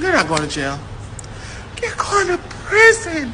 You're not going to jail. You're going to prison.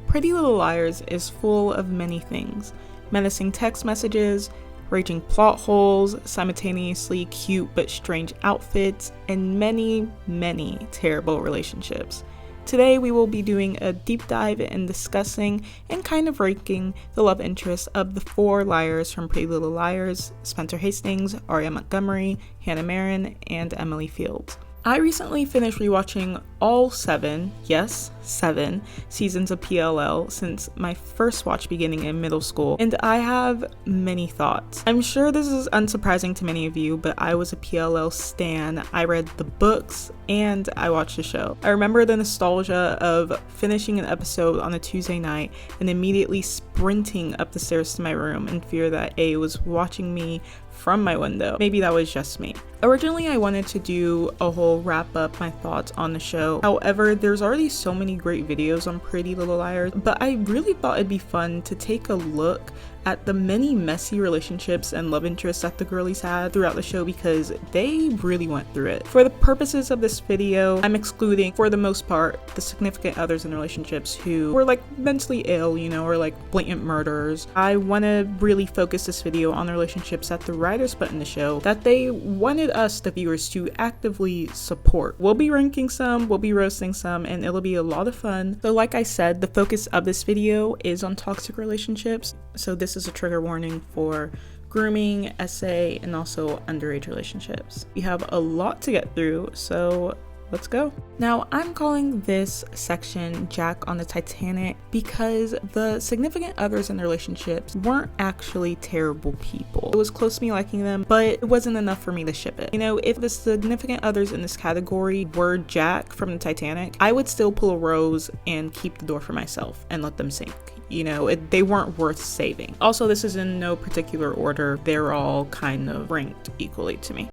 Pretty Little Liars is full of many things. Menacing text messages, raging plot holes, simultaneously cute but strange outfits, and many, many terrible relationships. Today we will be doing a deep dive in discussing and kind of ranking the love interests of the 4 liars from Pretty Little Liars: Spencer Hastings, Aria Montgomery, Hannah Marin, and Emily Fields. I recently finished rewatching all 7 seasons of PLL since my first watch beginning in middle school, and I have many thoughts. I'm sure this is unsurprising to many of you, but I was a PLL stan. I read the books and I watched the show. I remember the nostalgia of finishing an episode on a Tuesday night and immediately sprinting up the stairs to my room in fear that A was watching me from my window. Maybe that was just me. Originally, I wanted to do a whole wrap up my thoughts on the show. However, there's already so many great videos on Pretty Little Liars, but I really thought it'd be fun to take a look at the many messy relationships and love interests that the girlies had throughout the show, because they really went through it. For the purposes of this video, I'm excluding, for the most part, the significant others in relationships who were like mentally ill, or like blatant murderers. I want to really focus this video on the relationships that the writers put in the show that they wanted us, the viewers, to actively support. We'll be ranking some, we'll be roasting some, and it'll be a lot of fun. So like I said, the focus of this video is on toxic relationships. So this is a trigger warning for grooming, SA, and also underage relationships. We have a lot to get through, so let's go. Now, I'm calling this section Jack on the Titanic because the significant others in the relationships weren't actually terrible people. It was close to me liking them, but it wasn't enough for me to ship it. If the significant others in this category were Jack from the Titanic, I would still pull a rose and keep the door for myself and let them sink. They weren't worth saving. Also, this is in no particular order. They're all kind of ranked equally to me.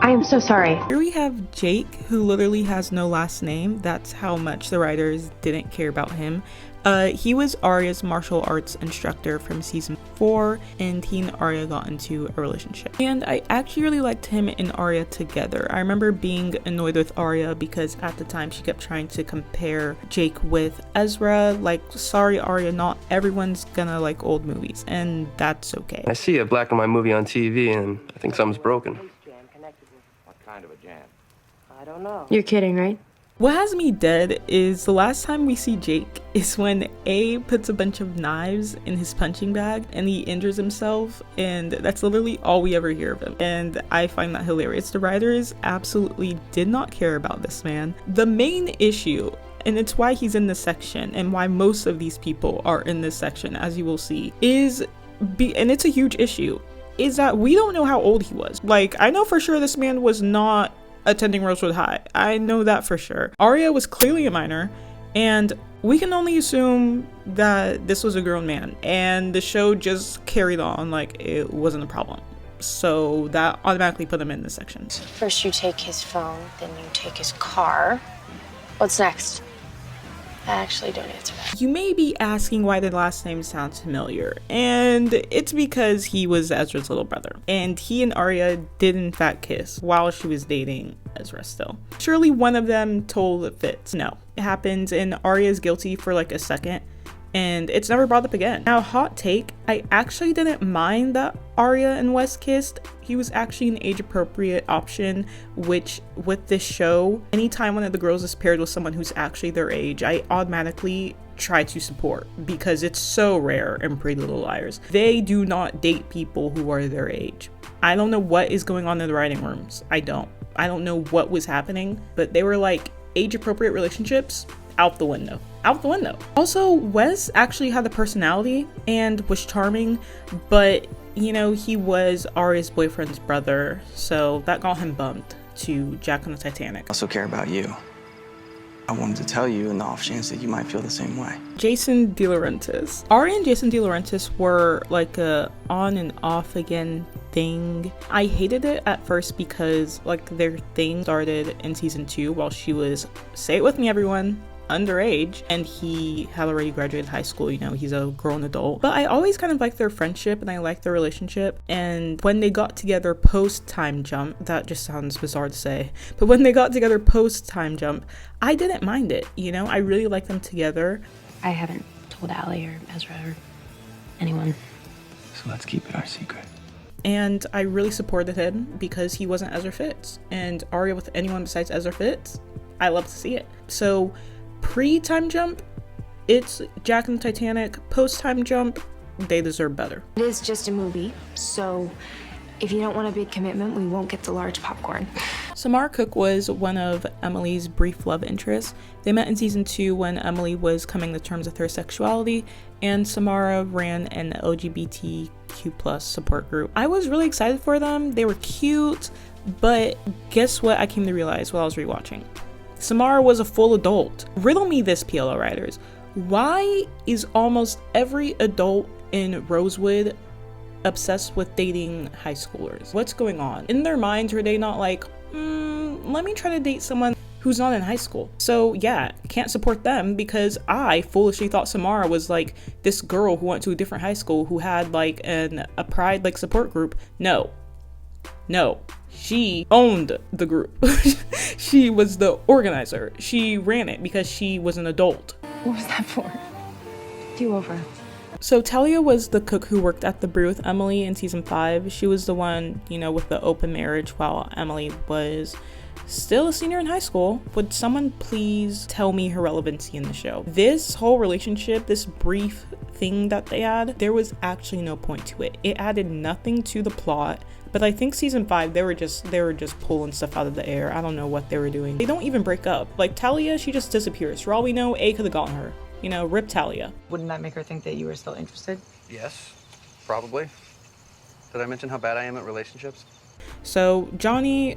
I am so sorry. Here we have Jake, who literally has no last name. That's how much the writers didn't care about him. He was Aria's martial arts instructor from season 4, and he and Aria got into a relationship. And I actually really liked him and Aria together. I remember being annoyed with Aria because at the time she kept trying to compare Jake with Ezra. Like, sorry Aria, not everyone's gonna like old movies, and that's okay. I see a black and white movie on TV and I think something's broken. What kind of a jam? I don't know. You're kidding, right? What has me dead is the last time we see Jake is when A puts a bunch of knives in his punching bag and he injures himself, and that's literally all we ever hear of him. And I find that hilarious. The writers absolutely did not care about this man. The main issue, and it's why he's in this section and why most of these people are in this section, as you will see, and it's a huge issue, is that we don't know how old he was. Like, I know for sure this man was not attending Rosewood High. I know that for sure. Aria was clearly a minor, and we can only assume that this was a grown man, and the show just carried on like it wasn't a problem. So that automatically put him in this section. First you take his phone, then you take his car. What's next? I actually don't answer that. You may be asking why the last name sounds familiar, and it's because he was Ezra's little brother, and he and Aria did in fact kiss while she was dating Ezra still. Surely one of them told Fitz. No, it happens, and Aria's guilty for like a second, and it's never brought up again. Now, hot take, I actually didn't mind that Aria and Wes kissed. He was actually an age-appropriate option, which with this show, anytime one of the girls is paired with someone who's actually their age, I automatically try to support, because it's so rare in Pretty Little Liars. They do not date people who are their age. I don't know what is going on in the writing rooms. I don't know what was happening, but they were like, age-appropriate relationships, out the window. Also, Wes actually had the personality and was charming, but he was Aria's boyfriend's brother, so that got him bumped to Jack on the Titanic. I also care about you. I wanted to tell you in the off chance that you might feel the same way. Jason DiLaurentis. Ari and Jason DiLaurentis were like a on and off again thing. I hated it at first because like their thing started in season 2 while she was, say it with me everyone, underage, and he had already graduated high school, you know, he's a grown adult. But I always kind of liked their friendship and I liked their relationship. And when they got together post time jump, that just sounds bizarre to say, but when they got together post time jump, I didn't mind it, you know, I really liked them together. I haven't told Allie or Ezra or anyone. So let's keep it our secret. And I really supported him because he wasn't Ezra Fitz. And Aria with anyone besides Ezra Fitz, I love to see it. So pre-time jump, it's Jack and the Titanic. Post-time jump, they deserve better. It is just a movie, so if you don't want a big commitment, we won't get the large popcorn. Samara Cook was one of Emily's brief love interests. They met in season 2 when Emily was coming to terms with her sexuality, and Samara ran an LGBTQ+ support group. I was really excited for them. They were cute, but guess what I came to realize while I was rewatching? Samara was a full adult. Riddle me this, PLO writers. Why is almost every adult in Rosewood obsessed with dating high schoolers? What's going on? In their minds, are they not like, let me try to date someone who's not in high school? So yeah, can't support them because I foolishly thought Samara was like this girl who went to a different high school who had like a pride like support group. No, she owned the group. She was the organizer. She ran it because she was an adult. What was that for? Do over. So Talia was the cook who worked at the brew with Emily in season 5. She was the one, you know, with the open marriage while Emily was still a senior in high school. Would someone please tell me her relevancy in the show? This whole relationship, this brief thing that they had, there was actually no point to it. It added nothing to the plot. But I think season 5, they were just pulling stuff out of the air. I don't know what they were doing. They don't even break up. Like Talia, she just disappears. For all we know, A could have gotten her. You know, rip Talia. Wouldn't that make her think that you were still interested? Yes, probably. Did I mention how bad I am at relationships? So Jonny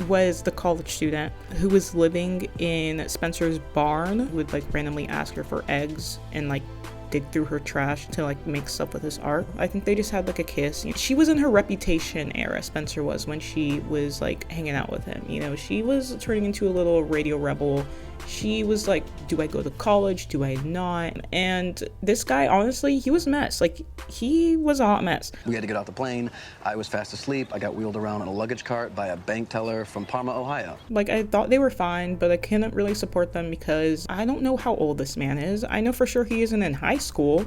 was the college student who was living in Spencer's barn, who would like randomly ask her for eggs and like dig through her trash to like make stuff with his art. I think they just had like a kiss. She was in her Reputation era, Spencer was, when she was like hanging out with him. You know, she was turning into a little radio rebel. She was like, do I go to college? Do I not? And this guy, honestly, he was a mess. Like, he was a hot mess. We had to get off the plane. I was fast asleep. I got wheeled around in a luggage cart by a bank teller from Parma, Ohio. Like, I thought they were fine, but I couldn't really support them because I don't know how old this man is. I know for sure he isn't in high school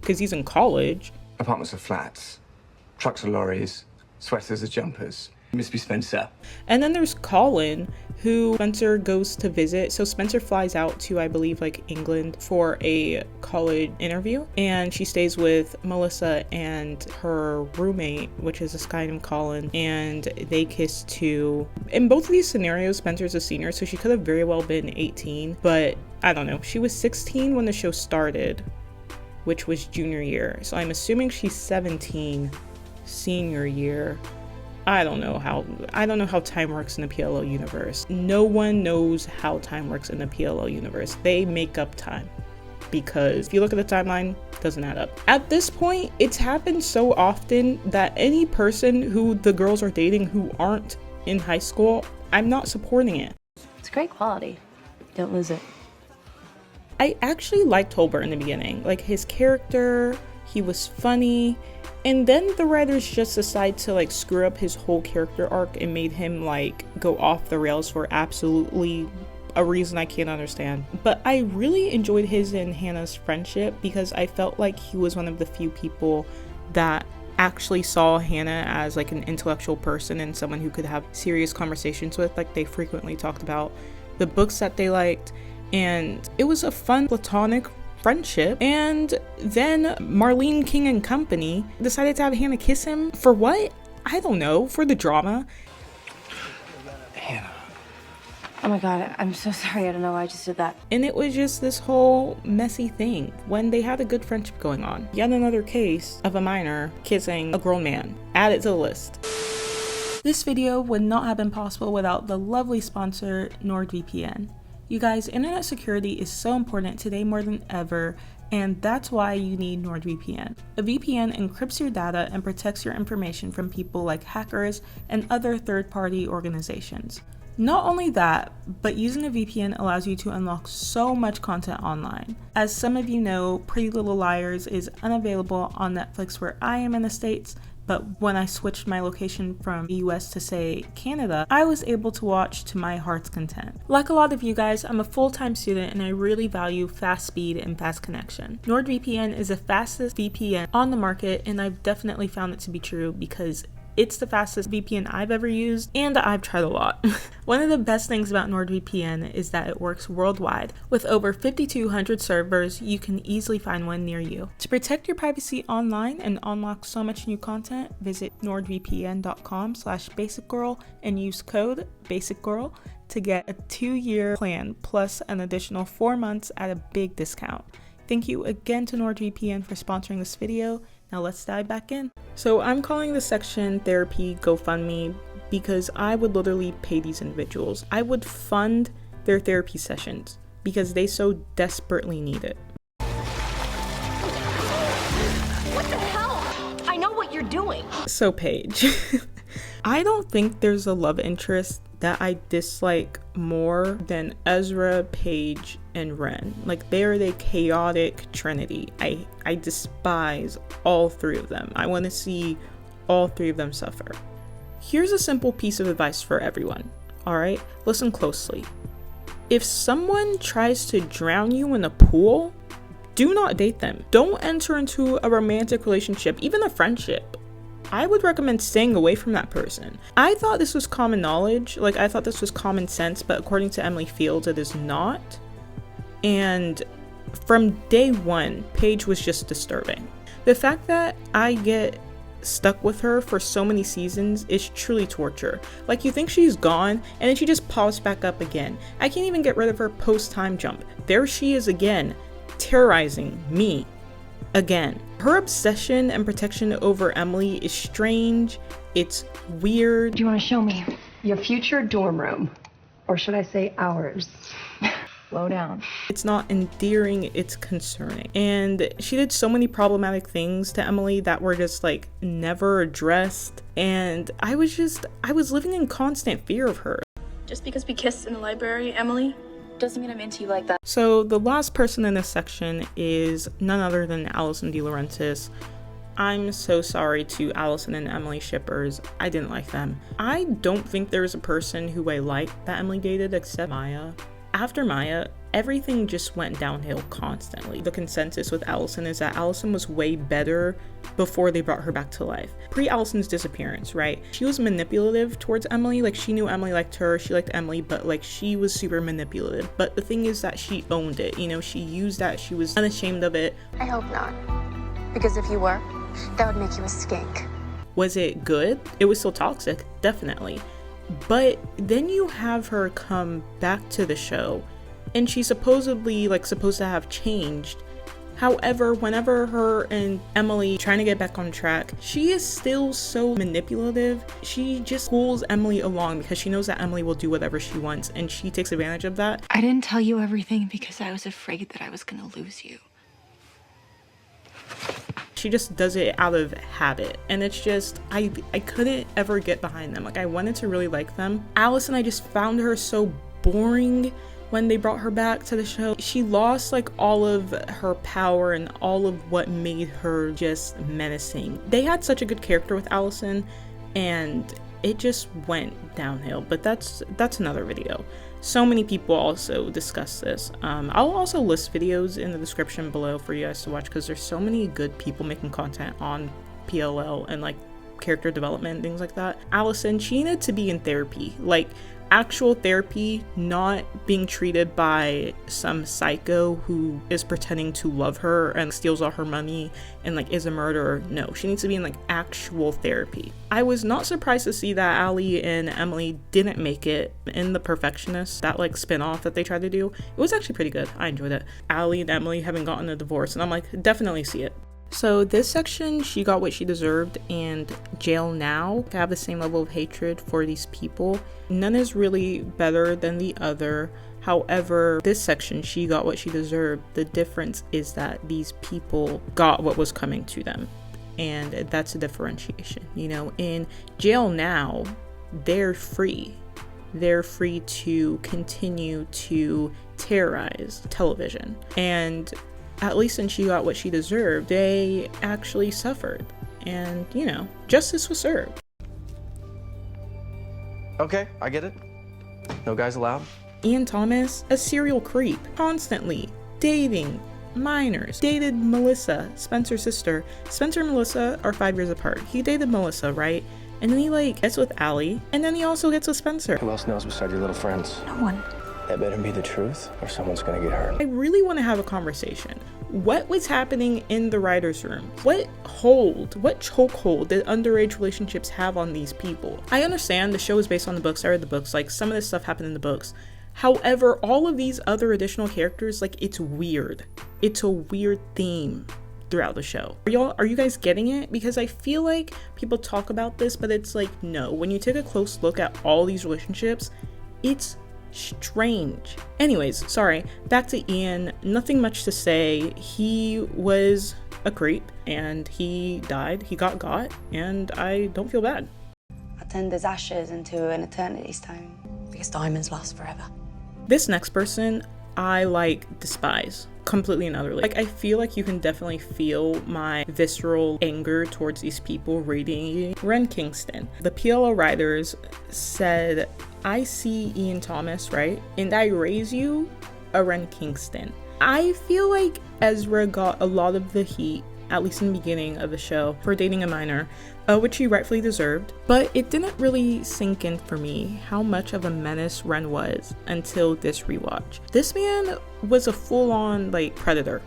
because he's in college. Apartments are flats. Trucks are lorries. Sweaters are jumpers. Miss B. Spencer. And then there's Colin, who Spencer goes to visit. So Spencer flies out to, I believe, like England for a college interview. And she stays with Melissa and her roommate, which is this guy named Colin. And they kiss too. In both of these scenarios, Spencer's a senior, so she could have very well been 18. But I don't know. She was 16 when the show started, which was junior year. So I'm assuming she's 17 senior year. I don't know how time works in the PLO universe. No one knows how time works in the PLO universe. They make up time because if you look at the timeline, it doesn't add up. At this point, it's happened so often that any person who the girls are dating who aren't in high school, I'm not supporting it. It's great quality. Don't lose it. I actually liked Holbrook in the beginning. Like his character, he was funny. And then the writers just decide to like screw up his whole character arc and made him like go off the rails for absolutely a reason I can't understand. But I really enjoyed his and Hannah's friendship because I felt like he was one of the few people that actually saw Hannah as like an intellectual person and someone who could have serious conversations with. Like they frequently talked about the books that they liked, and it was a fun platonic friendship. And then Marlene, King and company decided to have Hannah kiss him for what? I don't know, for the drama. Hannah. Oh my god, I'm so sorry. I don't know why I just did that. And it was just this whole messy thing when they had a good friendship going on. Yet another case of a minor kissing a grown man. Add it to the list. This video would not have been possible without the lovely sponsor NordVPN. You guys, internet security is so important today more than ever, and that's why you need NordVPN. A VPN encrypts your data and protects your information from people like hackers and other third-party organizations. Not only that, but using a VPN allows you to unlock so much content online. As some of you know, Pretty Little Liars is unavailable on Netflix where I am in the States, but when I switched my location from the US to, say, Canada, I was able to watch to my heart's content. Like a lot of you guys, I'm a full-time student and I really value fast speed and fast connection. NordVPN is the fastest VPN on the market, and I've definitely found it to be true because it's the fastest VPN I've ever used, and I've tried a lot. One of the best things about NordVPN is that it works worldwide. With over 5,200 servers, you can easily find one near you. To protect your privacy online and unlock so much new content, visit nordvpn.com/basicgorl and use code basicgorl to get a 2-year plan plus an additional 4 months at a big discount. Thank you again to NordVPN for sponsoring this video. Now let's dive back in. So I'm calling this section Therapy GoFundMe because I would literally pay these individuals. I would fund their therapy sessions because they so desperately need it. What the hell? I know what you're doing. So Paige, I don't think there's a love interest that I dislike more than Ezra, Paige, and Wren. Like, they're the chaotic trinity. I despise all three of them. I want to see all three of them suffer. Here's a simple piece of advice for everyone, alright? Listen closely. If someone tries to drown you in a pool, do not date them. Don't enter into a romantic relationship, even a friendship. I would recommend staying away from that person. I thought this was common knowledge, like I thought this was common sense, but according to Emily Fields, it is not. And from day one, Paige was just disturbing. The fact that I get stuck with her for so many seasons is truly torture. Like, you think she's gone, and then she just pops back up again. I can't even get rid of her post-time jump. There she is again, terrorizing me. Again, her obsession and protection over Emily is strange, it's weird. Do you want to show me your future dorm room? Or should I say ours? Slow down. It's not endearing, it's concerning. And she did so many problematic things to Emily that were just like never addressed. And I was living in constant fear of her. Just because we kissed in the library, Emily, doesn't mean I'm into you like that. So the last person in this section is none other than Alison DiLaurentis. I'm so sorry to Alison and Emily shippers. I didn't like them. I don't think there's a person who I liked that Emily dated except Maya. After Maya, everything just went downhill constantly. The consensus with Alison is that Alison was way better before they brought her back to life. Pre-Alison's disappearance, right? She was manipulative towards Emily. Like, she knew Emily liked her, she liked Emily, but like, she was super manipulative. But the thing is that she owned it, you know, she used that, she was unashamed of it. I hope not. Because if you were, that would make you a skink. Was it good? It was still toxic, definitely. But then you have her come back to the show, and she's supposedly supposed to have changed. However, whenever her and Emily trying to get back on track, she is still so manipulative. She just pulls Emily along because she knows that Emily will do whatever she wants, and she takes advantage of that. I didn't tell you everything because I was afraid that I was gonna lose you. She just does it out of habit, and it's just, I couldn't ever get behind them. Like, I wanted to really like them. Alison, I just found her so boring when they brought her back to the show. She lost like all of her power and all of what made her just menacing. They had such a good character with Alison, and it just went downhill, but that's another video. So many people also discuss this. I'll also list videos in the description below for you guys to watch because there's so many good people making content on PLL and like character development and things like that. Alison, she needed to be in therapy, like actual therapy, not being treated by some psycho who is pretending to love her and steals all her money and like is a murderer. No, she needs to be in like actual therapy. I was not surprised to see that Allie and Emily didn't make it in The Perfectionist, that like spin-off that they tried to do. It was actually pretty good. I enjoyed it. Allie and Emily haven't gotten a divorce, and I'm like, definitely see it. So this section, She Got What She Deserved and Jail Now have the same level of hatred for these people. None is really better than the other. However, this section, She Got What She Deserved, the difference is that these people got what was coming to them. And that's a differentiation. You know, in Jail Now, they're free. They're free to continue to terrorize television. And at least in She Got What She Deserved, they actually suffered. And, you know, justice was served. Okay, I get it. No guys allowed. Ian Thomas, a serial creep, constantly dating minors. Dated Melissa, Spencer's sister. Spencer and Melissa are 5 years apart. He dated Melissa, right? And then he gets with Allie, and then he also gets with Spencer. Who else knows besides your little friends? No one. That better be the truth, or someone's gonna get hurt. I really want to have a conversation. What was happening in the writer's room? What chokehold did underage relationships have on these people? I understand the show is based on the books. I read the books. Some of this stuff happened in the books. However, all of these other additional characters, it's weird. It's a weird theme throughout the show. Are you guys getting it? Because I feel like people talk about this, but it's no. When you take a close look at all these relationships, it's strange. Anyways, sorry, back to Ian. Nothing much to say. He was a creep and he died. He got, and I don't feel bad. I turned his ashes into an eternity's stone because diamonds last forever. This next person I despise completely and utterly. I feel like you can definitely feel my visceral anger towards these people reading Wren Kingston. The PLO writers said, I see Ian Thomas, right? And I raise you a Wren Kingston. I feel like Ezra got a lot of the heat, at least in the beginning of the show, for dating a minor, which he rightfully deserved. But it didn't really sink in for me how much of a menace Wren was until this rewatch. This man was a full-on predator,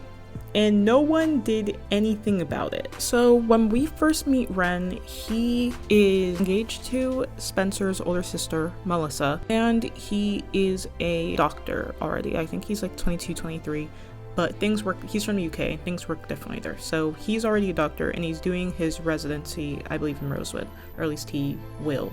and no one did anything about it. So when we first meet Wren, he is engaged to Spencer's older sister, Melissa, and he is a doctor already. I think he's 22, 23. But things work, he's from the UK, things work differently there. So he's already a doctor and he's doing his residency, I believe, in Rosewood, or at least he will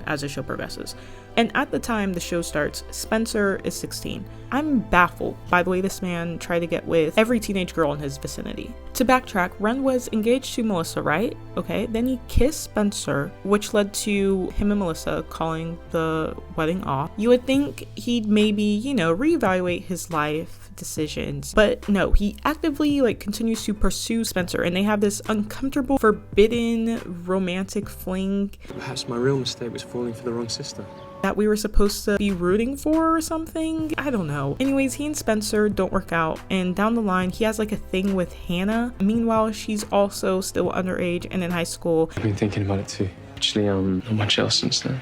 as the show progresses. And at the time the show starts, Spencer is 16. I'm baffled by the way this man tried to get with every teenage girl in his vicinity. To backtrack, Wren was engaged to Melissa, right? Okay, then he kissed Spencer, which led to him and Melissa calling the wedding off. You would think he'd maybe, reevaluate his life decisions, but no, he actively continues to pursue Spencer, and they have this uncomfortable, forbidden romantic fling. Perhaps my real mistake was falling for the wrong sister that we were supposed to be rooting for or something. I don't know. Anyways, he and Spencer don't work out, and down the line he has a thing with Hannah. Meanwhile, she's also still underage and in high school. I've been thinking about it too. Actually, not much else since then.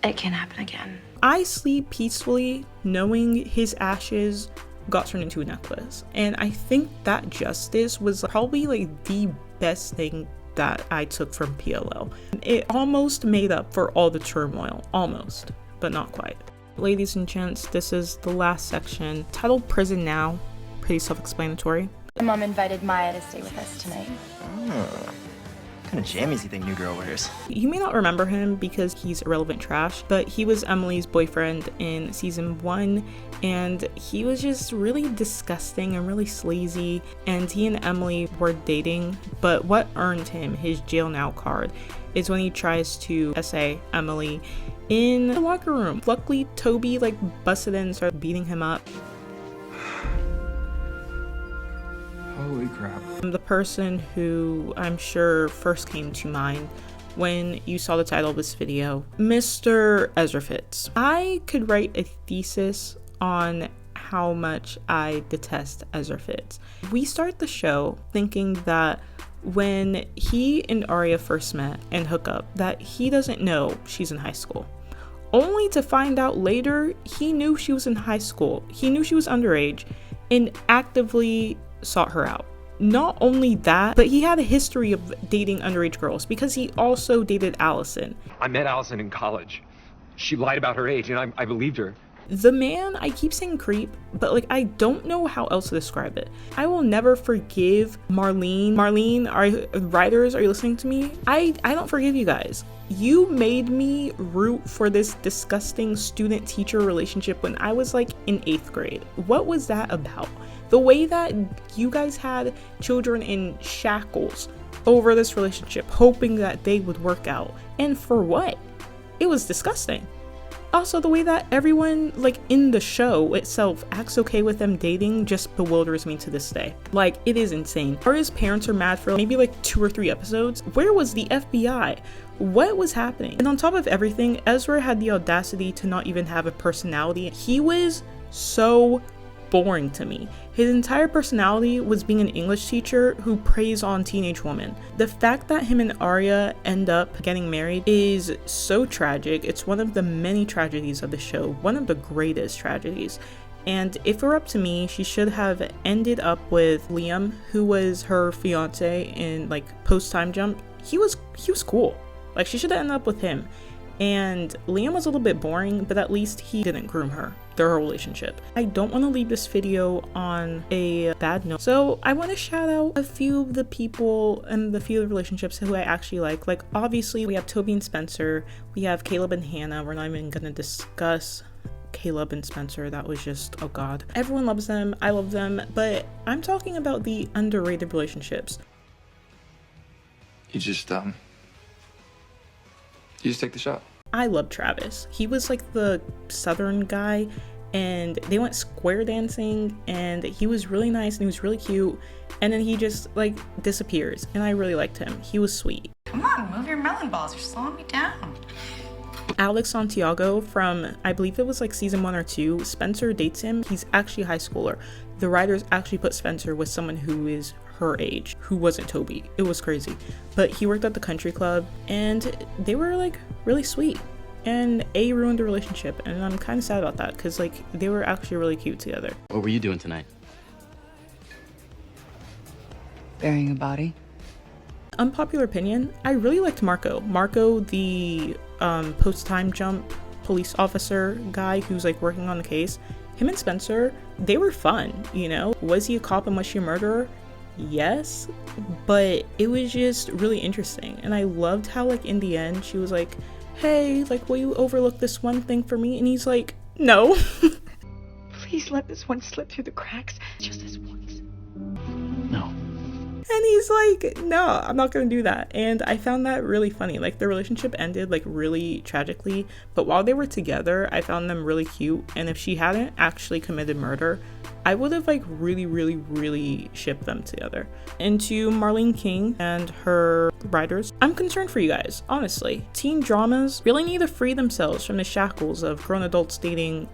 It can happen again. I sleep peacefully knowing his ashes got turned into a necklace, and I think that justice was probably the best thing that I took from PLO. It almost made up for all the turmoil, almost, but not quite. Ladies and gents, this is the last section, titled Prison Now. Pretty self-explanatory. Mom invited Maya to stay with us tonight. What kind of jammies do you think New Girl wears? You may not remember him because he's irrelevant trash, but he was Emily's boyfriend in season 1, and he was just really disgusting and really sleazy, and he and Emily were dating. But what earned him his jail now card is when he tries to essay Emily in the locker room. Luckily, Toby busted in and started beating him up. Holy crap. The person who I'm sure first came to mind when you saw the title of this video, Mr. Ezra Fitz. I could write a thesis on how much I detest Ezra Fitz. We start the show thinking that when he and Arya first met and hook up, that he doesn't know she's in high school. Only to find out later, he knew she was in high school. He knew she was underage and actively sought her out. Not only that, but he had a history of dating underage girls because he also dated Allison. I met Allison in college. She lied about her age and I believed her. The man, I keep saying creep, but like I don't know how else to describe it. I will never forgive Marlene. Marlene, writers, are you listening to me? I don't forgive you guys. You made me root for this disgusting student-teacher relationship when I was like in 8th grade. What was that about? The way that you guys had children in shackles over this relationship, hoping that they would work out. And for what? It was disgusting. Also, the way that everyone, like, in the show itself acts okay with them dating just bewilders me to this day. Like, it is insane. Aria's parents are mad for maybe like 2 or 3 episodes. Where was the FBI? What was happening? And on top of everything, Ezra had the audacity to not even have a personality. He was so boring to me. His entire personality was being an English teacher who preys on teenage women. The fact that him and Aria end up getting married is so tragic. It's one of the many tragedies of the show, one of the greatest tragedies. And if it were up to me, she should have ended up with Liam, who was her fiance in like post time jump. He was cool. Like, she should have ended up with him. And Liam was a little bit boring, but at least he didn't groom her, their relationship. I don't want to leave this video on a bad note, so I want to shout out a few of the people and the few of the relationships who I actually like. Like, obviously we have Toby and Spencer, we have Caleb and Hannah. We're not even gonna discuss Caleb and Spencer. That was just, oh god. Everyone loves them, I love them, but I'm talking about the underrated relationships. You just take the shot. I love Travis. He was like the southern guy, and they went square dancing, and he was really nice and he was really cute, and then he just like disappears, and I really liked him. He was sweet. Come on, move your melon balls. You're slowing me down. Alex Santiago from, I believe it was like season 1 or 2, Spencer dates him. He's actually a high schooler. The writers actually put Spencer with someone who is her age, who wasn't Toby. It was crazy. But he worked at the country club, and they were like really sweet. And A ruined the relationship, and I'm kind of sad about that because like they were actually really cute together. What were you doing tonight? Burying a body. Unpopular opinion, I really liked Marco. Marco, the post-time jump police officer guy who's like working on the case. Him and Spencer, they were fun, you know? Was he a cop and was she a murderer? Yes, but it was just really interesting. And I loved how like in the end she was like, hey, like, will you overlook this one thing for me? And he's like, no. Please let this one slip through the cracks, just this once. No. And he's like, no, I'm not gonna do that. And I found that really funny. Like, the relationship ended like really tragically, but while they were together, I found them really cute. And if she hadn't actually committed murder, I would have like really shipped them together. And to Marlene King and her writers, I'm concerned for you guys, honestly. Teen dramas really need to free themselves from the shackles of grown adults dating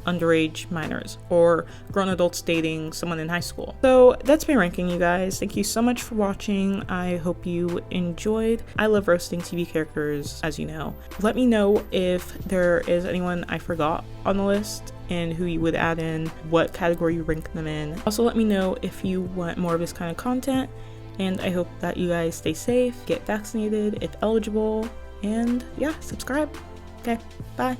underage minors or grown adults dating someone in high school. So that's my ranking, you guys. Thank you so much for watching. I hope you enjoyed. I love roasting TV characters, as you know. Let me know if there is anyone I forgot on the list and who you would add in, what category you rank them in. Also, let me know if you want more of this kind of content, and I hope that you guys stay safe, get vaccinated if eligible, and yeah, subscribe. Okay, bye.